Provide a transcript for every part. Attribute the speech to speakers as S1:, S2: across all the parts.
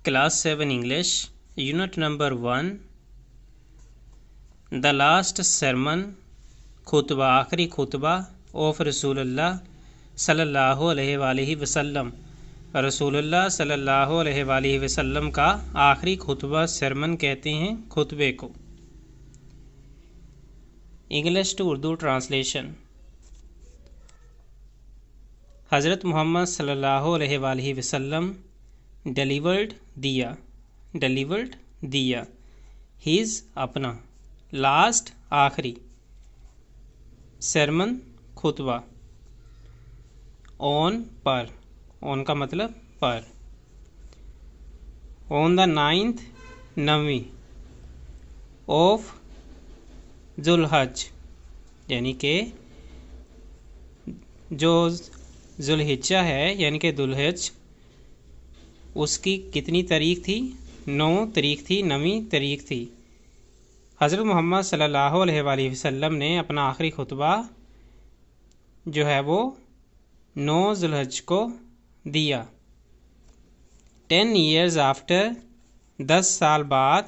S1: Class 7 English, Unit number 1. The last sermon, khutbah, آخری خطبہ of رسول اللہ صلی اللہ علیہ وآلہ وسلم. رسول اللہ صلی اللہ علیہ وآلہ وسلم کا آخری خطبہ سرمن کہتے ہیں خطبے کو. English to Urdu translation. حضرت محمد صلی اللہ علیہ وآلہ وسلم ڈیلیورڈ دیا ہیز اپنا لاسٹ آخری سرمن خطبہ آن پر آن کا مطلب پر آن دا 9th نویں آف ذوالحج یعنی کہ جو ذوالحجہ ہے یعنی کہ ذوالحج اس کی کتنی تاریخ تھی 9 تاریخ تھی 9ویں تاریخ تھی. حضرت محمد صلی اللہ علیہ وآلہ وسلم نے اپنا آخری خطبہ جو ہے وہ 9 ذوالحج کو دیا. 10 years after 10 سال بعد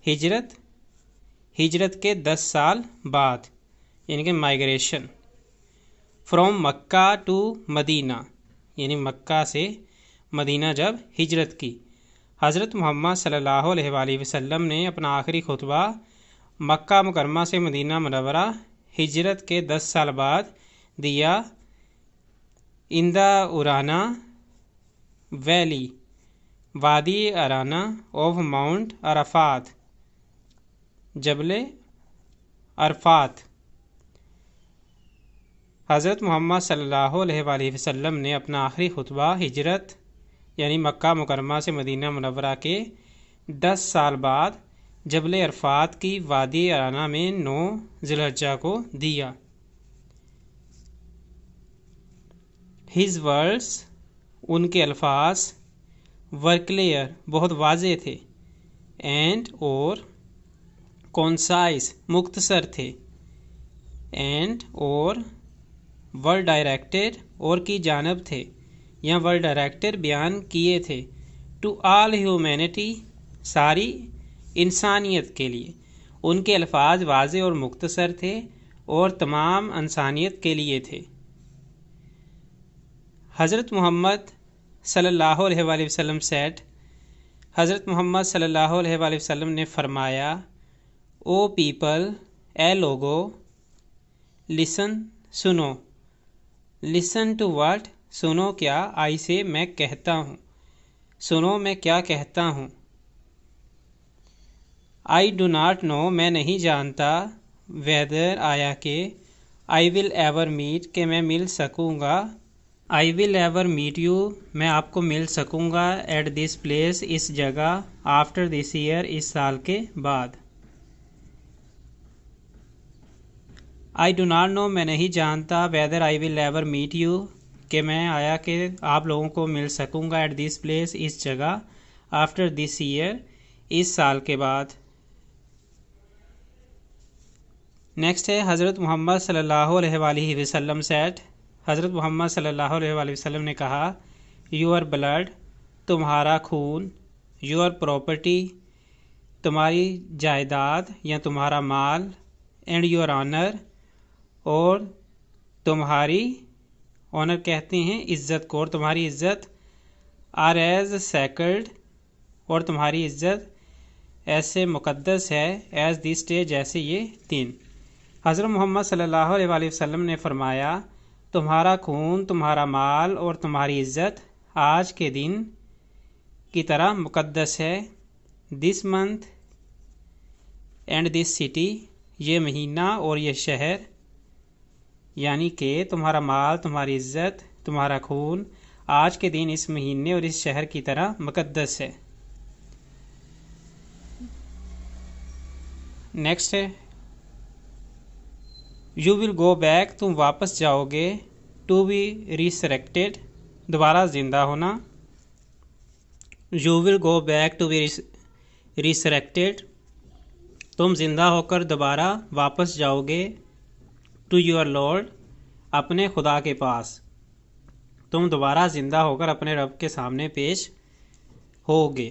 S1: ہجرت کے 10 سال بعد یعنی کہ مائیگریشن فرام مکہ ٹو مدینہ یعنی مکہ سے مدینہ جب ہجرت کی. حضرت محمد صلی اللہ علیہ وآلہ وسلم نے اپنا آخری خطبہ مکہ مکرمہ سے مدینہ منورہ ہجرت کے 10 سال بعد دیا. ان دا ارانا ویلی وادی ارانا آف ماؤنٹ عرفات جبل عرفات. حضرت محمد صلی اللہ علیہ وآلہ وسلم نے اپنا آخری خطبہ ہجرت یعنی مکہ مکرمہ سے مدینہ منورہ کے 10 سال بعد جبل عرفات کی وادی ارانا میں 9 ذوالحجہ کو دیا. ہز ورڈز ان کے الفاظ ور کلیئر بہت واضح تھے اینڈ اور کونسائز مختصر تھے اینڈ اور ور ڈائریکٹڈ اور کی جانب تھے یا ور ڈائریکٹڈ بیان کیے تھے ٹو آل ہیومینٹی ساری انسانیت کے لیے. ان کے الفاظ واضح اور مختصر تھے اور تمام انسانیت کے لیے تھے. حضرت محمد صلی اللہ علیہ وآلہ وسلم سیٹ حضرت محمد صلی اللہ علیہ وآلہ وسلم نے فرمایا او پیپل اے لوگو لسن سنو لسن ٹو واٹ سنو کیا آئی سے میں کہتا ہوں سنو میں کیا کہتا ہوں. آئی ڈو ناٹ نو میں نہیں جانتا ویدر آیا کہ آئی ول ایور میٹ کہ میں مل سکوں گا آئی ول ایور میٹ یو میں آپ کو مل سکوں گا ایٹ دس پلیس اس جگہ آفٹر دس ایئر اس سال کے بعد. آئی ڈو ناٹ نو میں نہیں جانتا whether I will ever meet you کہ میں آیا کہ آپ لوگوں کو مل سکوں گا ایٹ دس پلیس اس جگہ آفٹر دس ایئر اس سال کے بعد. نیکسٹ ہے حضرت محمد صلی اللہ علیہ وآلہ وسلم سیٹ حضرت محمد صلی اللہ علیہ وآلہ وسلم نے کہا یور بلڈ تمہارا خون یور پراپرٹی تمہاری جائیداد یا تمہارا مال اینڈ یور آنر اور تمہاری آنر کہتے ہیں عزت کو اور تمہاری عزت آر ایز سیکرڈ اور تمہاری عزت ایسے مقدس ہے ایز دس ڈے جیسے یہ دن. حضرت محمد صلی اللہ علیہ وآلہ وسلم نے فرمایا تمہارا خون تمہارا مال اور تمہاری عزت آج کے دن کی طرح مقدس ہے. This month and this city یہ مہینہ اور یہ شہر یعنی کہ تمہارا مال تمہاری عزت تمہارا خون آج کے دن اس مہینے اور اس شہر کی طرح مقدس ہے. نیکسٹ ہے یو ول گو بیک تم واپس جاؤ گے ٹو بی ریسریکٹیڈ دوبارہ زندہ ہونا. You will go back to be resurrected تم زندہ ہو کر دوبارہ واپس جاؤ گے ٹو یور لارڈ اپنے خدا کے پاس. تم دوبارہ زندہ ہو کر اپنے رب کے سامنے پیش ہوگے.